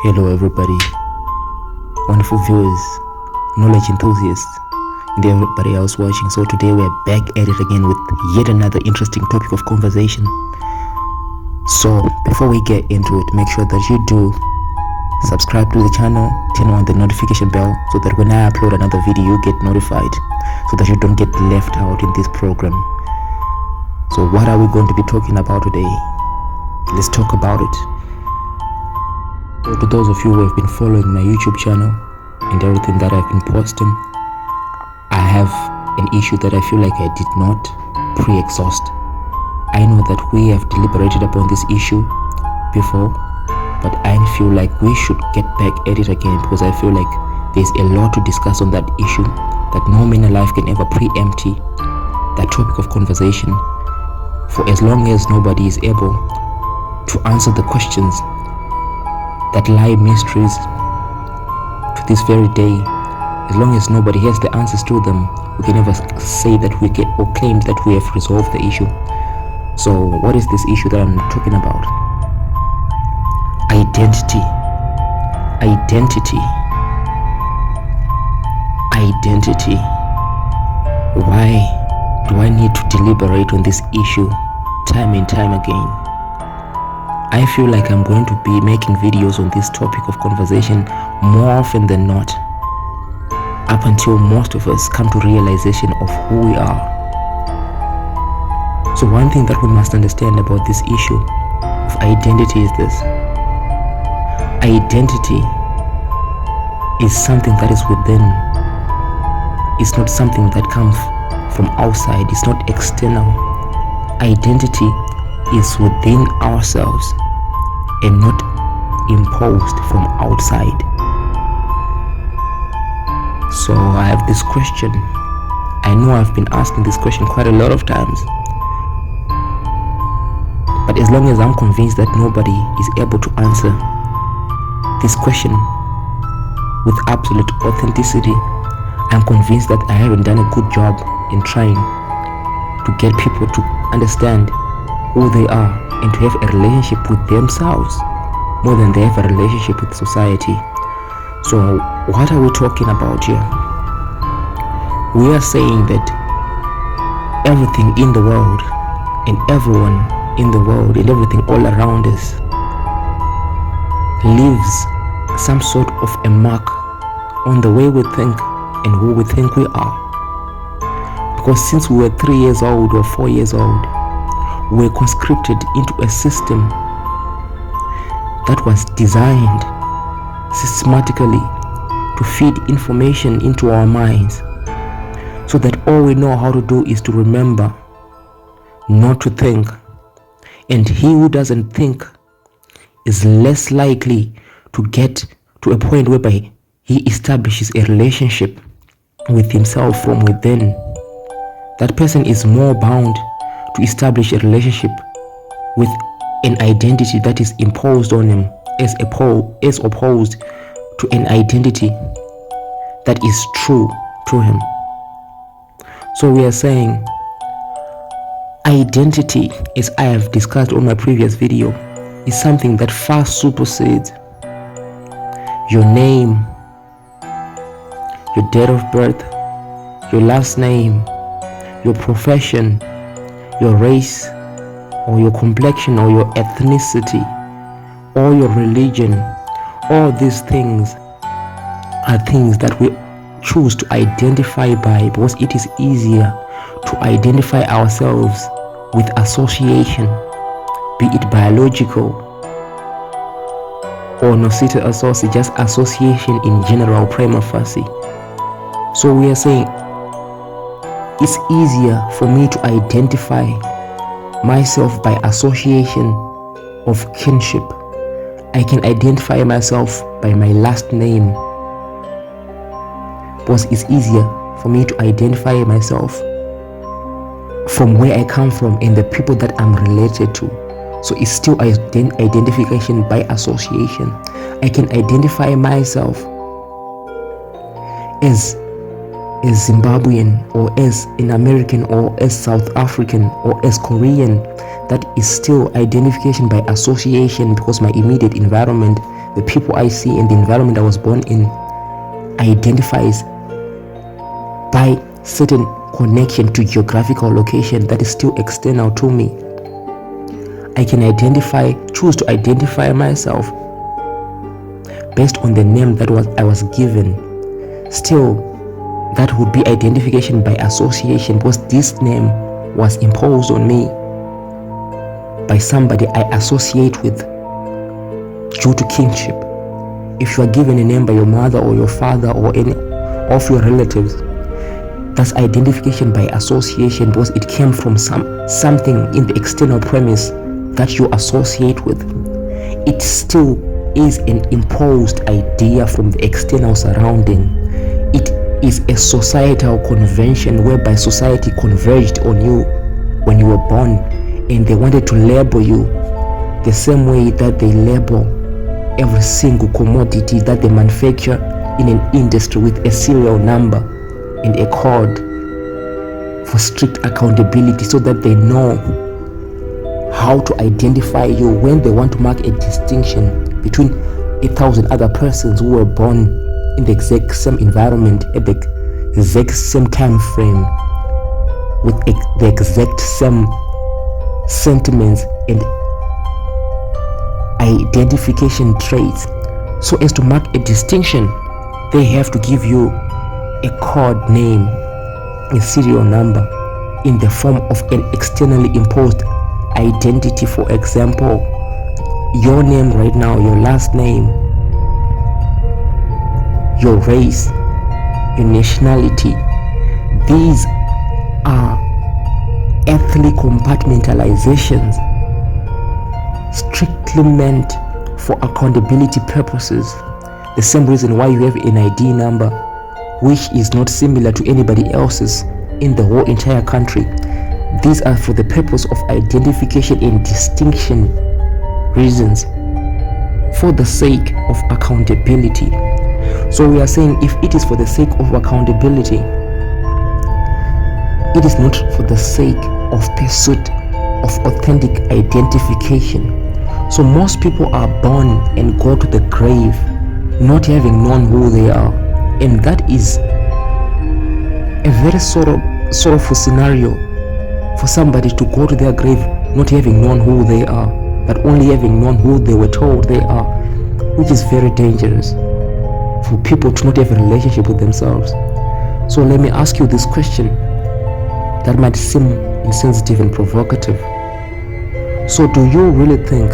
Hello everybody, wonderful viewers, knowledge enthusiasts, and everybody else watching. So today we're back at it again with yet another interesting topic of conversation. So before we get into it, make sure that you do subscribe to the channel, turn on the notification bell so that when I upload another video you get notified, so that you don't get left out in this program. So what are we going to be talking about today? Let's talk about it. So to those of you who have been following my YouTube channel and everything that I've been posting, I have an issue that I feel like I did not pre-exhaust. I know that we have deliberated upon this issue before, but I feel like we should get back at it again because I feel like there's a lot to discuss on that issue that no man alive can ever preempt that topic of conversation, for as long as nobody is able to answer the questions that lie mysteries to this very day. As long as nobody has the answers to them, we can never say that we can or claim that we have resolved the issue. So what is this issue that I'm talking about? Identity. Why do I need to deliberate on this issue time and time again? I feel like I'm going to be making videos on this topic of conversation more often than not, up until most of us come to realization of who we are. So one thing that we must understand about this issue of identity is this. Identity is something that is within. It's not something that comes from outside. It's not external. Identity is within ourselves and not imposed from outside. So I have this question. I know I've been asking this question quite a lot of times, but as long as I'm convinced that nobody is able to answer this question with absolute authenticity, I'm convinced that I haven't done a good job in trying to get people to understand who they are and to have a relationship with themselves more than they have a relationship with society. So what are we talking about here? We are saying that everything in the world and everyone in the world and everything all around us leaves some sort of a mark on the way we think and who we think we are. Because since we were 3 years old or 4 years old, we were conscripted into a system that was designed systematically to feed information into our minds, so that all we know how to do is to remember, not to think. And he who doesn't think is less likely to get to a point whereby he establishes a relationship with himself from within. That person is more bound to establish a relationship with an identity that is imposed on him as opposed to an identity that is true to him. So we are saying identity, as I have discussed on my previous video, is something that far supersedes your name, your date of birth, your last name, your profession, your race, or your complexion, or your ethnicity, or your religion. All these things are things that we choose to identify by, because it is easier to identify ourselves with association, be it biological or nocita associate, just association in general, prima facie. So we are saying it's easier for me to identify myself by association of kinship. I can identify myself by my last name, because it's easier for me to identify myself from where I come from and the people that I'm related to. So it's still identification by association. I can identify myself as Zimbabwean, or as an American, or as South African, or as Korean. That is still identification by association, because my immediate environment the people I see, and the environment I was born in identifies by certain connection to geographical location that is still external to me. I can choose to identify myself based on the name that I was given. Still, that would be identification by association, because this name was imposed on me by somebody I associate with due to kinship. If you are given a name by your mother or your father or any of your relatives, that's identification by association, because it came from something in the external premise that you associate with. It still is an imposed idea from the external surrounding. It is a societal convention whereby society converged on you when you were born, and they wanted to label you the same way that they label every single commodity that they manufacture in an industry with a serial number and a code for strict accountability, so that they know how to identify you when they want to mark a distinction between 1,000 other persons who were born in the exact same environment at the exact same time frame with the exact same sentiments and identification traits. So as to mark a distinction, they have to give you a code name, a serial number in the form of an externally imposed identity. For example, your name right now, your last name, your race, your nationality, these are ethnic compartmentalizations strictly meant for accountability purposes. The same reason why you have an ID number which is not similar to anybody else's in the whole entire country. These are for the purpose of identification and distinction reasons, for the sake of accountability. So we are saying, if it is for the sake of accountability, it is not for the sake of pursuit of authentic identification. So most people are born and go to the grave not having known who they are, and that is a very sorrowful scenario for somebody to go to their grave not having known who they are, but only having known who they were told they are, which is very dangerous for people to not have a relationship with themselves. So let me ask you this question that might seem insensitive and provocative. So do you really think,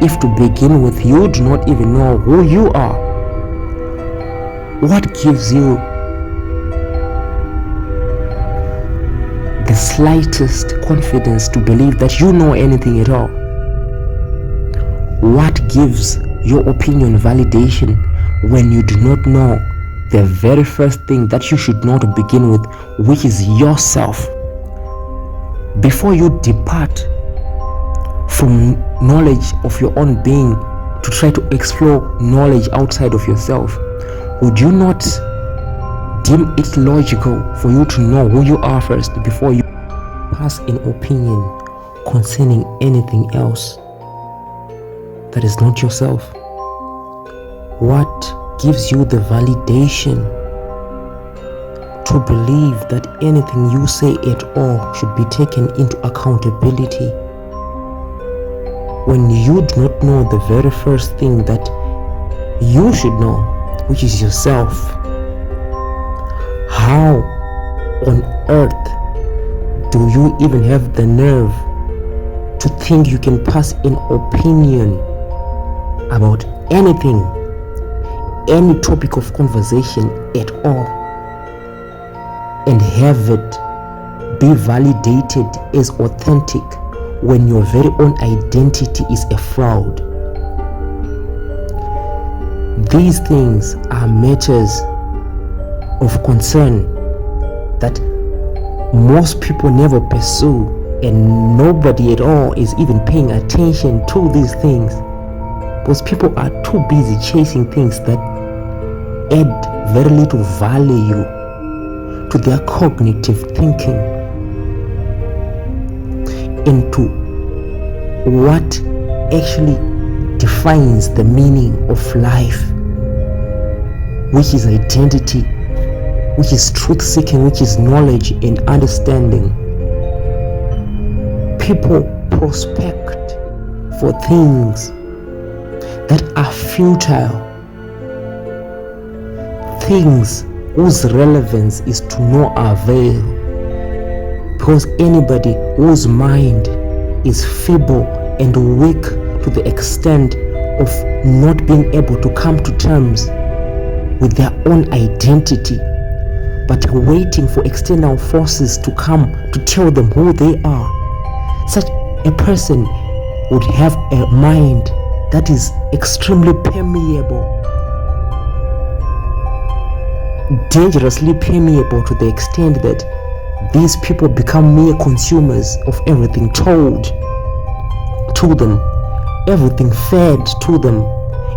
if to begin with you do not even know who you are, what gives you the slightest confidence to believe that you know anything at all? What gives your opinion validation when you do not know the very first thing that you should know to begin with, which is yourself? Before you depart from knowledge of your own being to try to explore knowledge outside of yourself, would you not deem it logical for you to know who you are first before you pass an opinion concerning anything else that is not yourself? What gives you the validation to believe that anything you say at all should be taken into accountability when you do not know the very first thing that you should know, which is yourself? How on earth do you even have the nerve to think you can pass an opinion about anything, any topic of conversation at all, and have it be validated as authentic when your very own identity is a fraud? These things are matters of concern that most people never pursue, and nobody at all is even paying attention to these things, because people are too busy chasing things that add very little value to their cognitive thinking, into what actually defines the meaning of life, which is identity, which is truth-seeking, which is knowledge and understanding. People prospect for things that are futile, things whose relevance is to no avail, because anybody whose mind is feeble and weak to the extent of not being able to come to terms with their own identity, but waiting for external forces to come to tell them who they are, such a person would have a mind that is extremely permeable, dangerously permeable, to the extent that these people become mere consumers of everything told to them, everything fed to them,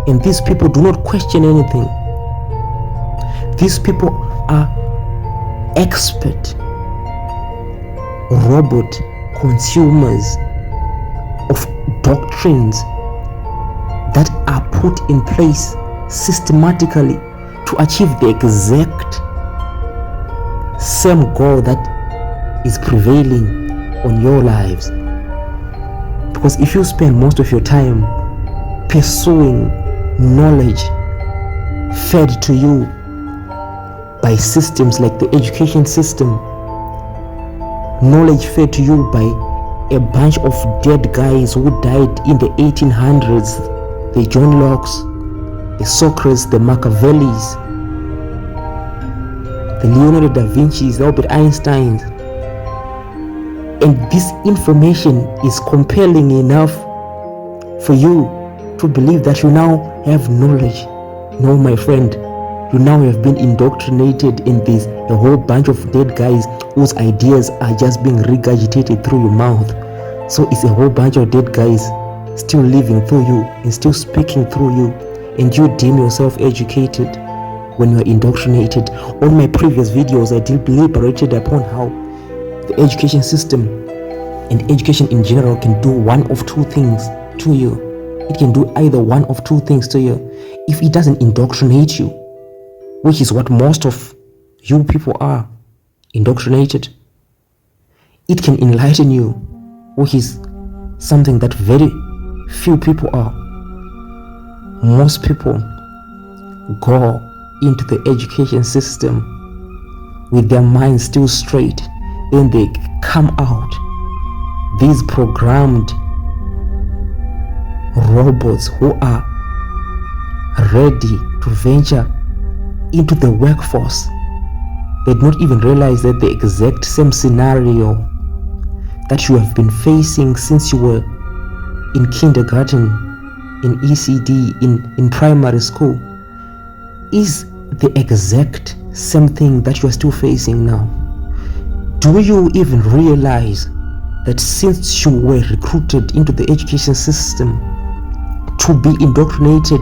and these people do not question anything. These people are expert robot consumers of doctrines that are put in place systematically to achieve the exact same goal that is prevailing on your lives. Because if you spend most of your time pursuing knowledge fed to you by systems like the education system, knowledge fed to you by a bunch of dead guys who died in the 1800s, the John Locke's, the Socrates, the Machiavellis, the Leonardo da Vinci's, the Albert Einstein's, and this information is compelling enough for you to believe that you now have knowledge. No, my friend, you now have been indoctrinated in this, a whole bunch of dead guys whose ideas are just being regurgitated through your mouth. So it's a whole bunch of dead guys still living through you and still speaking through you, and you deem yourself educated when you are indoctrinated. On my previous videos, I deliberated upon how the education system and education in general can do one of two things to you. It can do either one of two things to you. If it doesn't indoctrinate you, which is what most of you people are, indoctrinated, it can enlighten you, which is something that very few people are. Most people go into the education system with their minds still straight, then they come out, these programmed robots who are ready to venture into the workforce. They do not even realize that the exact same scenario that you have been facing since you were in kindergarten, in ECD, in primary school, is the exact same thing that you are still facing now. Do you even realize that since you were recruited into the education system to be indoctrinated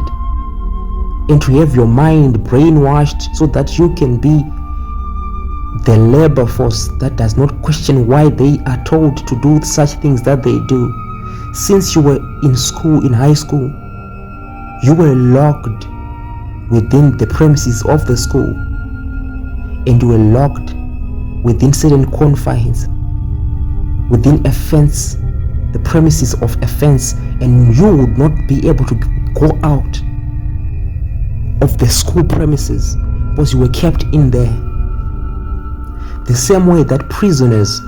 and to have your mind brainwashed so that you can be the labor force that does not question why they are told to do such things that they do? Since you were in school, in high school, you were locked within the premises of the school, and you were locked within certain confines, within a fence, the premises of a fence, and you would not be able to go out of the school premises because you were kept in there. The same way that prisoners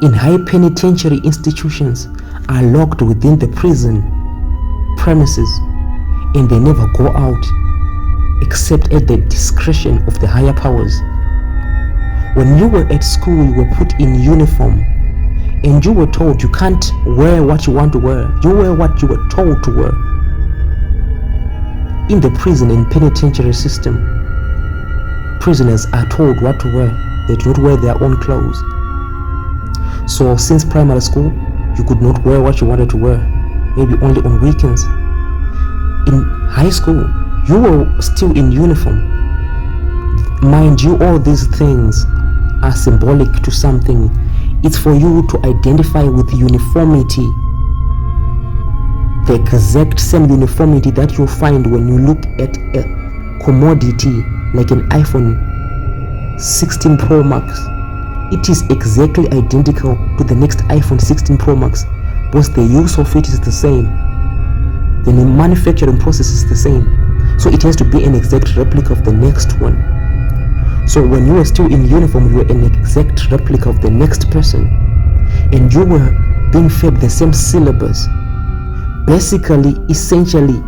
in high penitentiary institutions are locked within the prison premises and they never go out except at the discretion of the higher powers. When you were at school, you were put in uniform and you were told you can't wear what you want to wear. You wear what you were told to wear. In the prison and penitentiary system, prisoners are told what to wear. They do not wear their own clothes. So since primary school, you could not wear what you wanted to wear, maybe only on weekends. In high school, you were still in uniform. Mind you, all these things are symbolic to something. It's for you to identify with uniformity. the exact same uniformity that you find when you look at a commodity like an iPhone 16 Pro Max. It is exactly identical to the next iPhone 16 Pro Max because the use of it is the same. The manufacturing process is the same. So it has to be an exact replica of the next one. So when you were still in uniform, you were an exact replica of the next person. And you were being fed the same syllabus. Basically, essentially,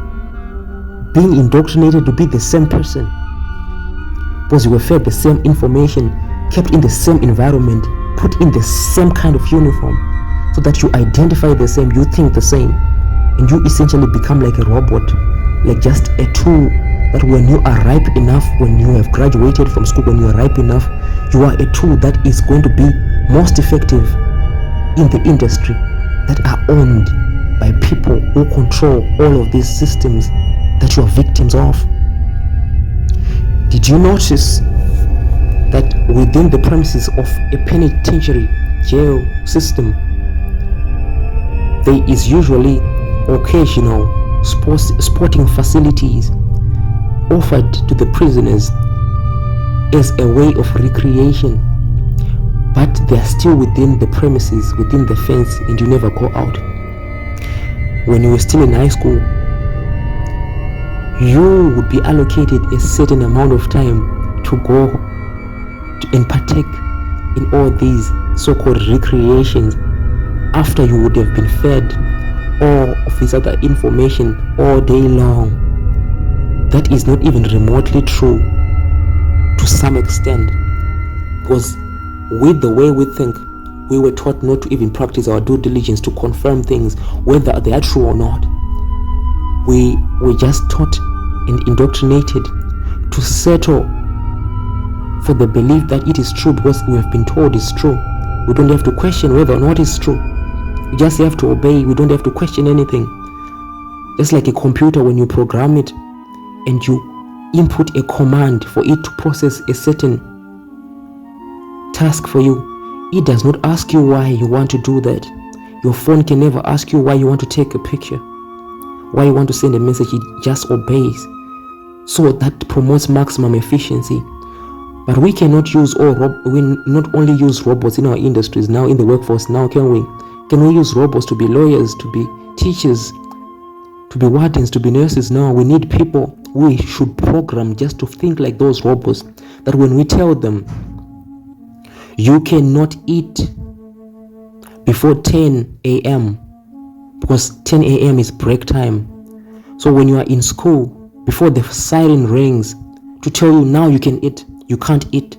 being indoctrinated to be the same person. Because you were fed the same information, kept in the same environment, put in the same kind of uniform, so that you identify the same, you think the same, and you essentially become like a robot, like just a tool that when you are ripe enough, when you have graduated from school, when you are ripe enough, you are a tool that is going to be most effective in the industry that are owned by people who control all of these systems that you are victims of. Did you notice that within the premises of a penitentiary jail system, there is usually occasional sporting facilities offered to the prisoners as a way of recreation, but they are still within the premises, within the fence, and you never go out. When you were still in high school, you would be allocated a certain amount of time to go and partake in all these so-called recreations after you would have been fed all of this other information all day long. That is not even remotely true to some extent, because with the way we think, we were taught not to even practice our due diligence to confirm things, whether they are true or not. We were just taught and indoctrinated to settle for the belief that it is true because we have been told it's true. We don't have to question whether or not it's true. We just have to obey. We don't have to question anything. Just like a computer, when you program it and you input a command for it to process a certain task for you, it does not ask you why you want to do that. Your phone can never ask you why you want to take a picture, why you want to send a message. It just obeys. So that promotes maximum efficiency. But we cannot use we not only use robots in our industries now, in the workforce now, can we? Can we use robots to be lawyers, to be teachers, to be wardens, to be nurses? No, we need people we should program just to think like those robots, that when we tell them you cannot eat before 10 a.m. because 10 a.m. is break time. So when you are in school, before the siren rings to tell you now you can eat, you can't eat.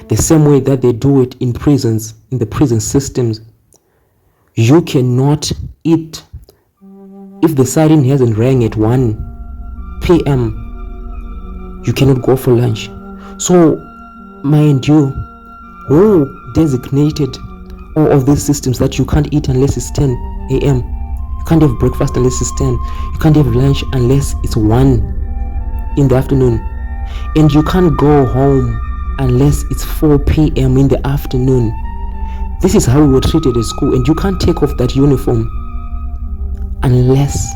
The same way that they do it in prisons, in the prison systems. You cannot eat if the siren hasn't rang at 1 p.m. You cannot go for lunch. So, mind you, who designated all of these systems that you can't eat unless it's 10 a.m.? You can't have breakfast unless it's 10. You can't have lunch unless it's 1 in the afternoon. And you can't go home unless it's 4 p.m. in the afternoon. This is how we were treated at school, and you can't take off that uniform unless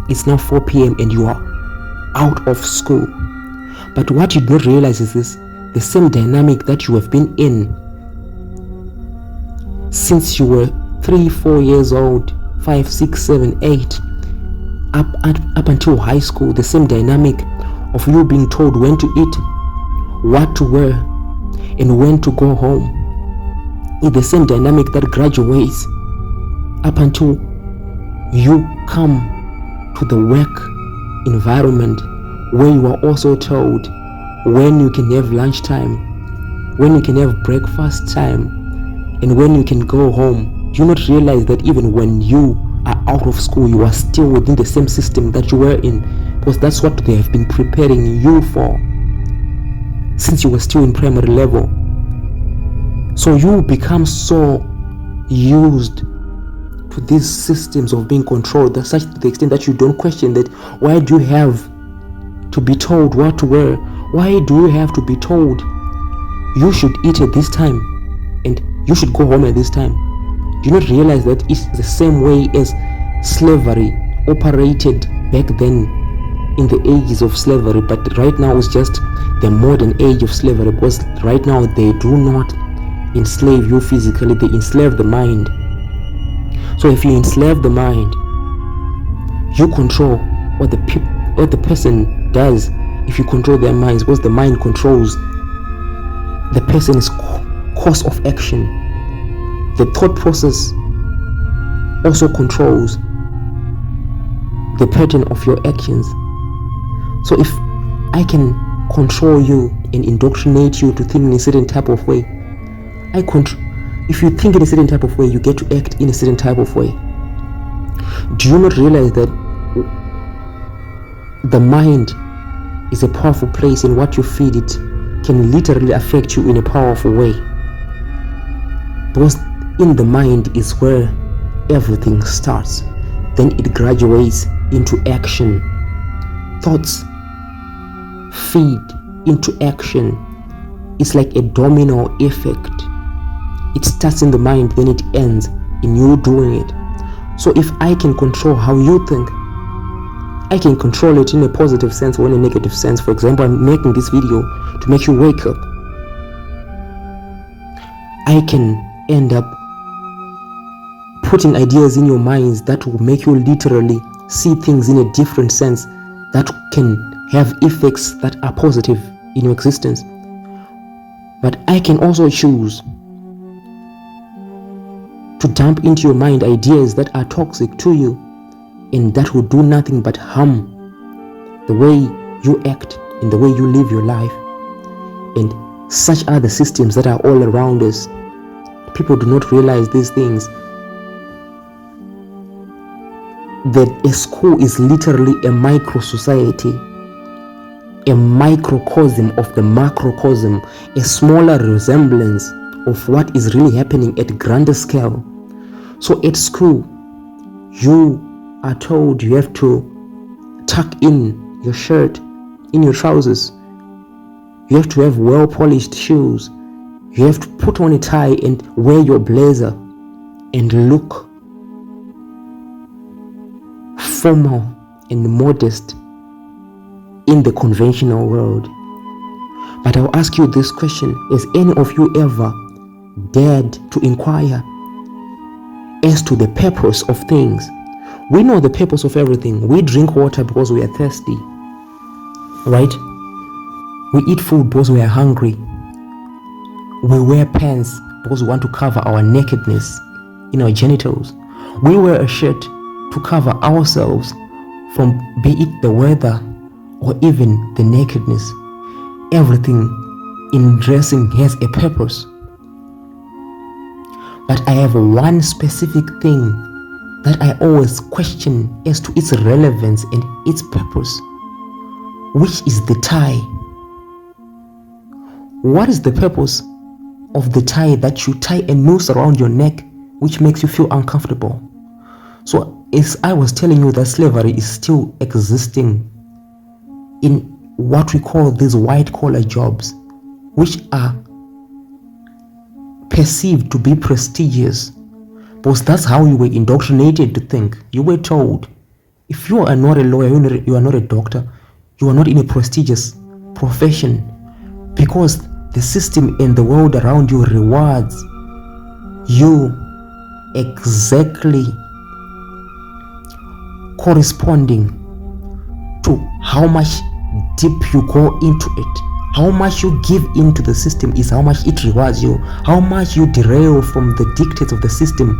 it's now 4 p.m. and you are out of school. But what you don't realize is this: the same dynamic that you have been in since you were 3, 4 years old, 5, 6, 7, 8, up until high school, the same dynamic of you being told when to eat, what to wear, and when to go home, is the same dynamic that graduates up until you come to the work environment, where you are also told when you can have lunch time, when you can have breakfast time, and when you can go home. Do you not realize that even when you are out of school, you are still within the same system that you were in? Because that's what they have been preparing you for since you were still in primary level. So you become so used to these systems of being controlled, that such to the extent that you don't question that. Why do you have to be told what to wear? Why do you have to be told you should eat at this time and you should go home at this time? Do you not realize that it's the same way as slavery operated back then in the ages of slavery, but right now it's just the modern age of slavery, because right now they do not enslave you physically, they enslave the mind. So if you enslave the mind, you control what the person does. If you control their minds, because the mind controls the person's course of action. The thought process also controls the pattern of your actions. So if I can control you and indoctrinate you to think in a certain type of way, if you think in a certain type of way, you get to act in a certain type of way. Do you not realize that the mind is a powerful place, and what you feed it can literally affect you in a powerful way? Because in the mind is where everything starts, then it graduates into action. Thoughts feed into action. It's like a domino effect. It starts in the mind, then it ends in you doing it. So if I can control how you think, I can control it in a positive sense or in a negative sense. For example, I'm making this video to make you wake up. I can end up putting ideas in your minds that will make you literally see things in a different sense, that can have effects that are positive in your existence. But I can also choose to dump into your mind ideas that are toxic to you and that will do nothing but harm the way you act and the way you live your life. And such are the systems that are all around us. People do not realize these things, that a school is literally a micro society, a microcosm of the macrocosm, a smaller resemblance of what is really happening at grander scale. So at school, you are told you have to tuck in your shirt, in your trousers. You have to have well-polished shoes. You have to put on a tie and wear your blazer and look formal and modest in the conventional world. But I'll ask you this question: has any of you ever dared to inquire as to the purpose of things? We know the purpose of everything. We drink water because we are thirsty, right? We eat food because we are hungry. We wear pants because we want to cover our nakedness in our genitals. We wear a shirt to cover ourselves from, be it the weather or even the nakedness. Everything in dressing has a purpose. But I have one specific thing that I always question as to its relevance and its purpose, which is the tie. What is the purpose of the tie that you tie a noose around your neck which makes you feel uncomfortable? So as I was telling you that slavery is still existing in what we call these white collar jobs, which are perceived to be prestigious, because that's how you were indoctrinated to think. You were told, if you are not a lawyer, you are not a doctor, you are not in a prestigious profession, because the system and the world around you rewards you exactly corresponding to how much deep you go into it. How much you give into the system is how much it rewards you. How much you derail from the dictates of the system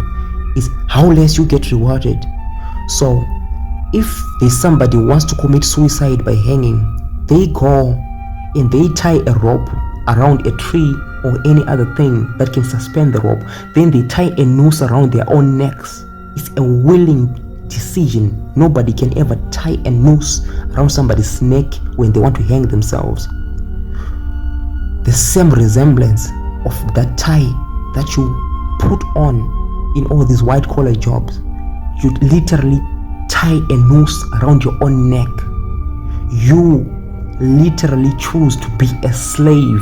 is how less you get rewarded. So if there's somebody who wants to commit suicide by hanging, they go and they tie a rope around a tree or any other thing that can suspend the rope. Then they tie a noose around their own necks. It's a willing decision. Nobody can ever tie a noose around somebody's neck when they want to hang themselves. The same resemblance of that tie that you put on in all these white collar jobs, you literally tie a noose around your own neck. You literally choose to be a slave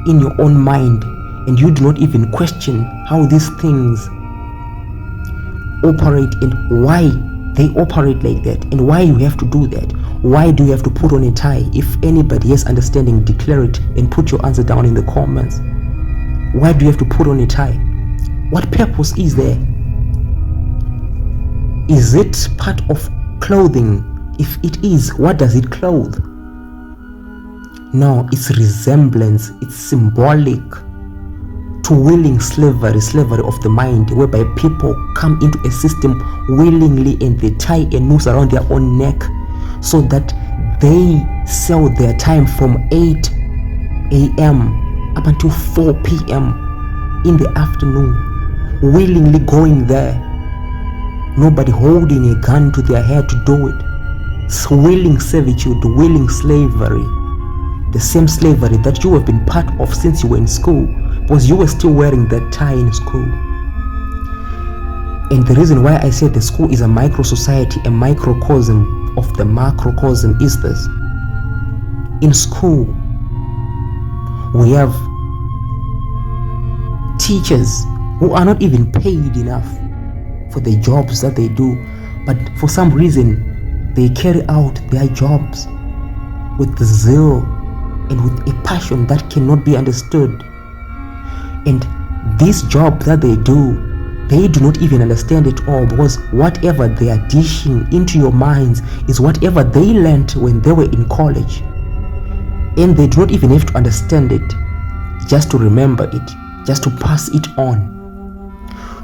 in your own mind, and you do not even question how these things operate and why They operate like that. And why you have to do that? Why do you have to put on a tie? If anybody has understanding, declare it and put your answer down in the comments. Why do you have to put on a tie? What purpose is there? Is it part of clothing? If it is, what does it clothe? No, it's resemblance. It's symbolic to willing slavery of the mind, whereby people come into a system willingly and they tie a noose around their own neck so that they sell their time from 8 a.m. up until 4 p.m. in the afternoon, willingly going there, nobody holding a gun to their head to do it. It's willing servitude, willing slavery, the same slavery that you have been part of since you were in school, because you were still wearing that tie in school. And the reason why I said the school is a micro society, a microcosm of the macrocosm, is this. In school, we have teachers who are not even paid enough for the jobs that they do, but for some reason they carry out their jobs with the zeal and with a passion that cannot be understood. And this job that they do not even understand it all, because whatever they are dishing into your minds is whatever they learned when they were in college, and they do not even have to understand it, just to remember it, just to pass it on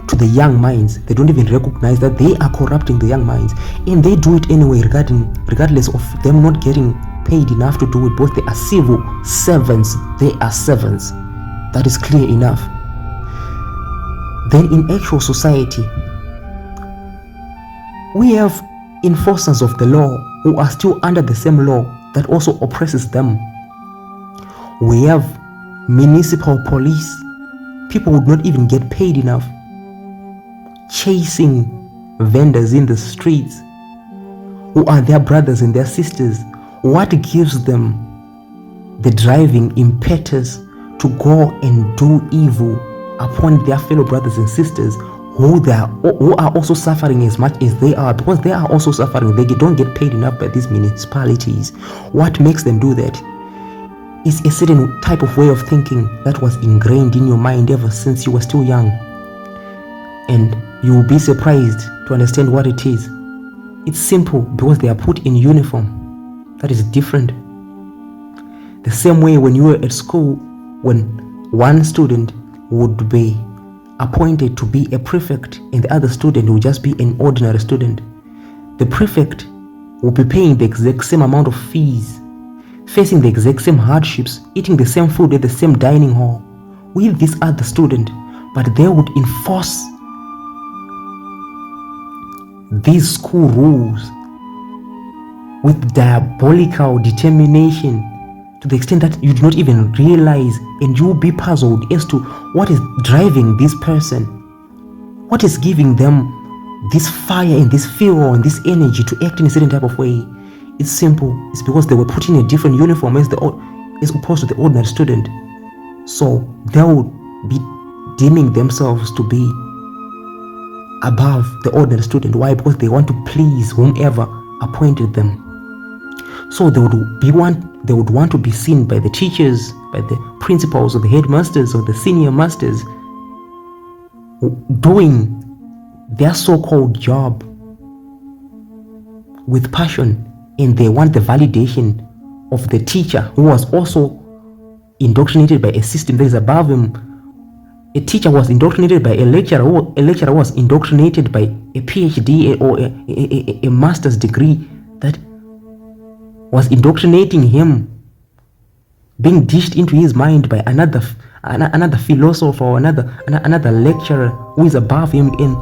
to the young minds. They don't even recognize that they are corrupting the young minds, and they do it anyway, regardless of them not getting paid enough to do it. Both they are civil servants, they are servants. That is clear enough. Then in actual society, we have enforcers of the law who are still under the same law that also oppresses them. We have municipal police, people would not even get paid enough, chasing vendors in the streets who are their brothers and their sisters. What gives them the driving impetus to go and do evil upon their fellow brothers and sisters who are also suffering as much as they are? Because they are also suffering. They don't get paid enough by these municipalities. What makes them do that is a certain type of way of thinking that was ingrained in your mind ever since you were still young. And you will be surprised to understand what it is. It's simple, because they are put in uniform. That is different. The same way when you were at school, when one student would be appointed to be a prefect and the other student would just be an ordinary student, the prefect will be paying the exact same amount of fees, facing the exact same hardships, eating the same food at the same dining hall with this other student, but they would enforce these school rules with diabolical determination, to the extent that you do not even realize, and you will be puzzled as to what is driving this person, what is giving them this fire and this fuel and this energy to act in a certain type of way. It's simple. It's because they were put in a different uniform as opposed to the ordinary student. So they would be deeming themselves to be above the ordinary student. Why? Because they want to please whomever appointed them. So they would want to be seen by the teachers, by the principals or the headmasters or the senior masters doing their so-called job with passion, and they want the validation of the teacher, who was also indoctrinated by a system that is above him. A teacher was indoctrinated by a lecturer, a lecturer was indoctrinated by a PhD or a master's degree that was indoctrinating him, being dished into his mind by another philosopher or another lecturer who is above him, and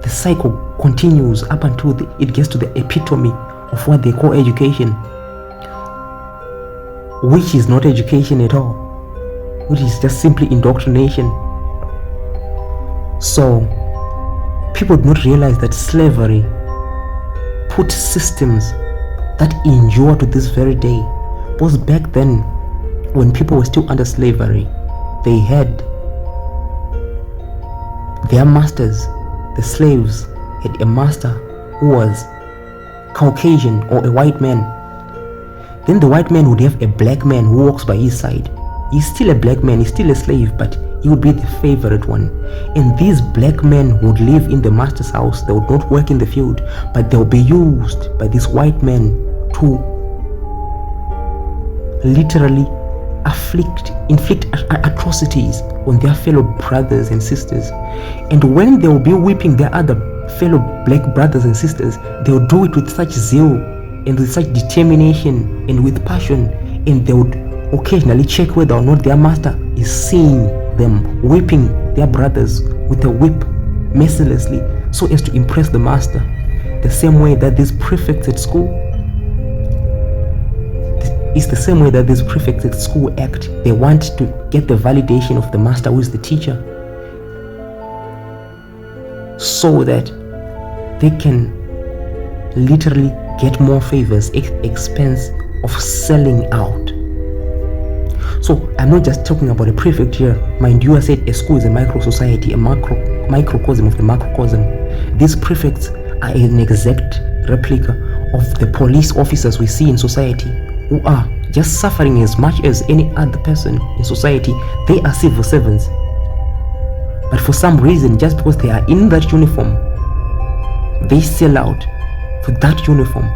the cycle continues up until it gets to the epitome of what they call education, which is not education at all, which is just simply indoctrination. So people do not realize that slavery put systems that endure to this very day. Because back then, when people were still under slavery, they had their masters. The slaves had a master who was Caucasian or a white man, then the white man would have a black man who walks by his side. He's still a black man, he's still a slave, but he would be the favorite one. And these black men would live in the master's house. They would not work in the field, but they will be used by this white man to literally inflict atrocities on their fellow brothers and sisters. And when they will be whipping their other fellow black brothers and sisters, they will do it with such zeal and with such determination and with passion, and they would occasionally check whether or not their master is seeing them whipping their brothers with a whip mercilessly, so as to impress the master. The same way that these prefects at school act. They want to get the validation of the master, who is the teacher, so that they can literally get more favors at the expense of selling out. So I'm not just talking about a prefect here. Mind you, I said a school is a micro society, a microcosm of the macrocosm. These prefects are an exact replica of the police officers we see in society, who are just suffering as much as any other person in society. They are civil servants, but for some reason, just because they are in that uniform, they sell out for that uniform,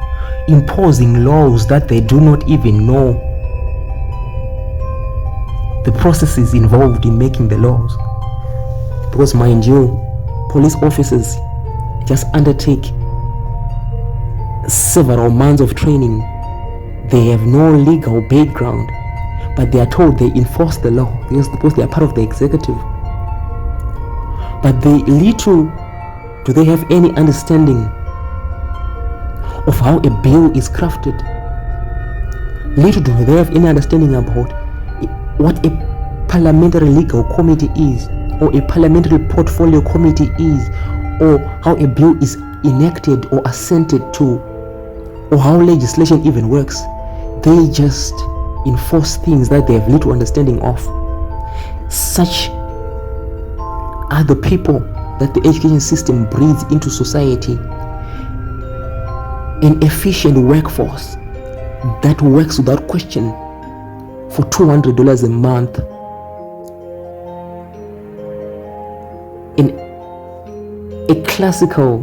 imposing laws that they do not even know the processes involved in making the laws. Because mind you, police officers just undertake several months of training. They have no legal background, but they are told they enforce the law because they are part of the executive. But little do they have any understanding of how a bill is crafted. Little do they have any understanding about what a parliamentary legal committee is, or a parliamentary portfolio committee is, or how a bill is enacted or assented to, or how legislation even works. They just enforce things that they have little understanding of. Such are the people that the education system breeds into society. An efficient workforce that works without question for $200 a month. In a classical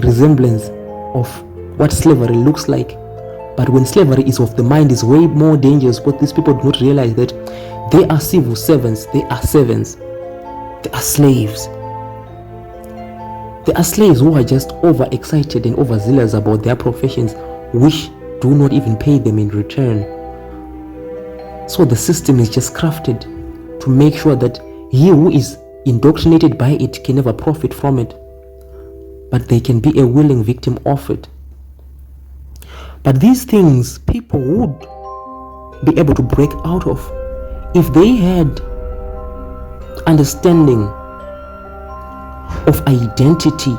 resemblance of what slavery looks like. But when slavery is of the mind, is way more dangerous, but these people do not realize that they are civil servants, they are servants, they are slaves. They are slaves who are just overexcited and overzealous about their professions, which do not even pay them in return. So the system is just crafted to make sure that he who is indoctrinated by it can never profit from it, but they can be a willing victim of it. But these things people would be able to break out of if they had understanding of identity.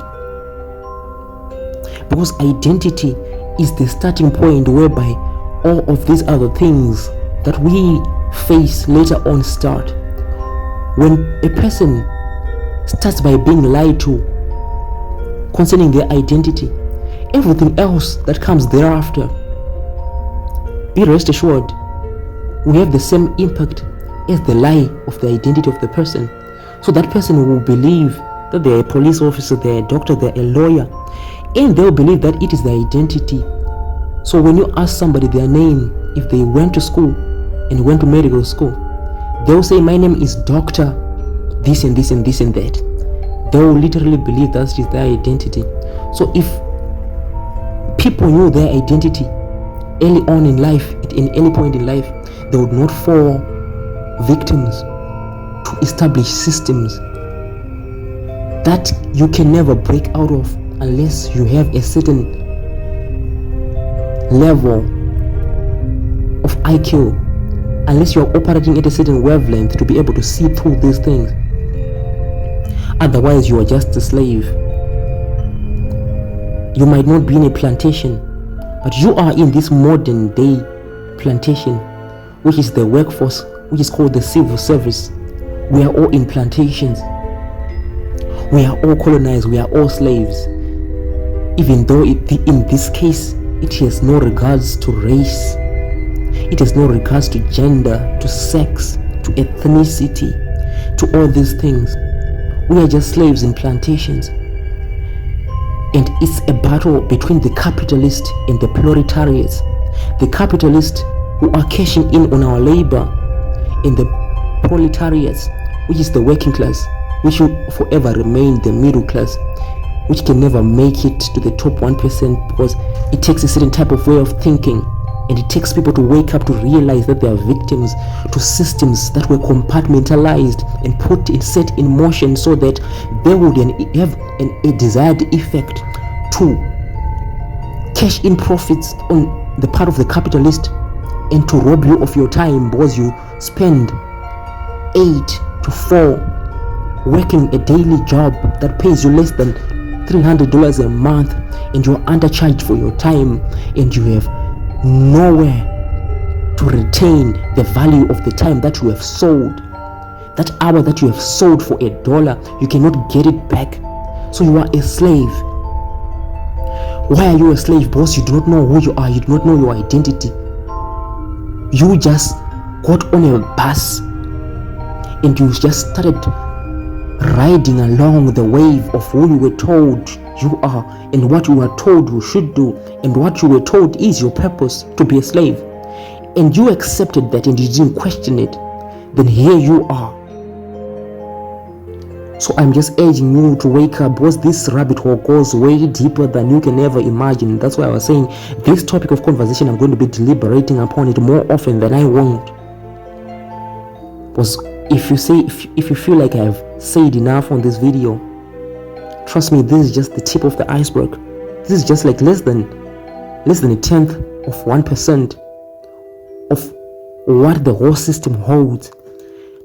Because identity is the starting point whereby all of these other things that we face later on start. When a person starts by being lied to concerning their identity, everything else that comes thereafter, be rest assured, will have the same impact as the lie of the identity of the person. So that person will believe that they're a police officer, they're a doctor, they're a lawyer, and they'll believe that it is their identity. So when you ask somebody their name, if they went to school and went to medical school, they'll say, my name is Doctor this and this and this and that. They will literally believe that is their identity. So if people knew their identity early on in life, at any point in life, they would not fall victims to established systems that you can never break out of unless you have a certain level of IQ, unless you are operating at a certain wavelength to be able to see through these things. Otherwise, you are just a slave. You might not be in a plantation, but you are in this modern day plantation, which is the workforce, which is called the civil service. We are all in plantations. We are all colonized. We are all slaves. even though in this case it has no regards to race, it has no regards to gender, to sex, to ethnicity, to all these things. We are just slaves in plantations. And it's a battle between the capitalists and the proletariats. The capitalists who are cashing in on our labor, and the proletariats, which is the working class, which will forever remain the middle class, which can never make it to the top 1% because it takes a certain type of way of thinking, and it takes people to wake up to realize that they are victims to systems that were compartmentalized and put in set in motion so that they would have a desired effect to cash in profits on the part of the capitalist and to rob you of your time because you spend 8 to 4 working a daily job that pays you less than $300 a month, and you're undercharged for your time, and you have nowhere to retain the value of the time that you have sold. That hour that you have sold for $1, you cannot get it back. So you are a slave. Why are you a slave? Because you do not know who you are, you do not know your identity. You just got on a bus and you just started riding along the wave of who you were told you are and what you were told you should do, and what you were told is your purpose, to be a slave, and you accepted that and you didn't question it. Then here you are. So I'm just urging you to wake up, because this rabbit hole goes way deeper than you can ever imagine. That's why I was saying this topic of conversation, I'm going to be deliberating upon it more often than I want. Because if you feel like I've said enough on this video, trust me, this is just the tip of the iceberg. This is just like less than a tenth of 1% of what the whole system holds.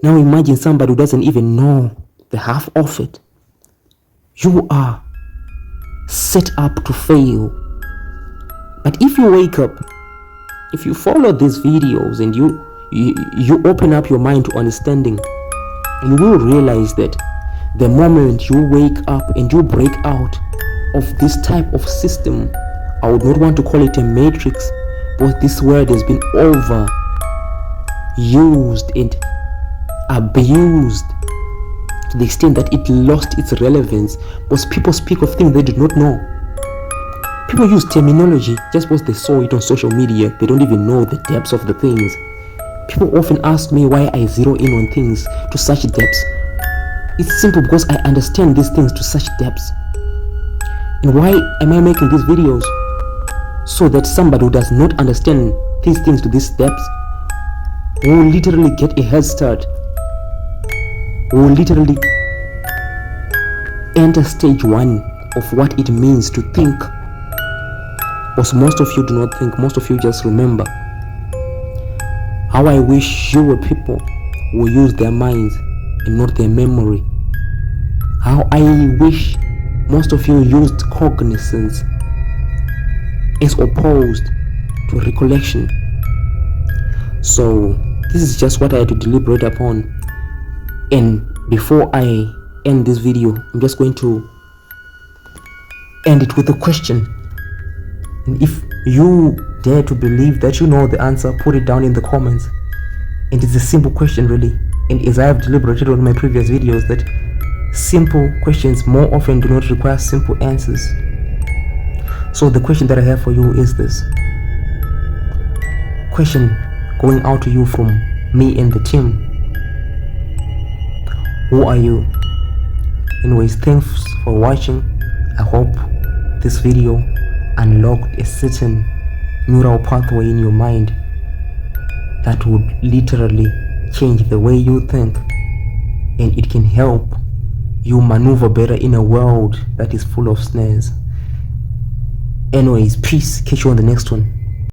Now imagine somebody who doesn't even know the half of it. You are set up to fail. But if you wake up, if you follow these videos and you open up your mind to understanding, you will realize that the moment you wake up and you break out of this type of system, I would not want to call it a matrix, but this word has been overused and abused to the extent that it lost its relevance, because people speak of things they did not know. People use terminology just because they saw it on social media. They don't even know the depths of the things. People often ask me why I zero in on things to such depths. It's simple because I understand these things to such depths. And why am I making these videos? So that somebody who does not understand these things to these depths will literally get a head start, will literally enter stage 1 of what it means to think. Because most of you do not think, most of you just remember. How I wish you were people who use their minds and not their memory. How I wish most of you used cognizance as opposed to recollection. So this is just what I had to deliberate upon. And before I end this video, I'm just going to end it with a question. And if you dare to believe that you know the answer, put it down in the comments. And it's a simple question really. And as I have deliberated on my previous videos, that simple questions more often do not require simple answers. So the question that I have for you is this. Question going out to you from me and the team. Who are you? Anyways, thanks for watching. I hope this video unlocked a certain neural pathway in your mind that would literally change the way you think, and it can help you maneuver better in a world that is full of snares. Anyways, peace. Catch you on the next one.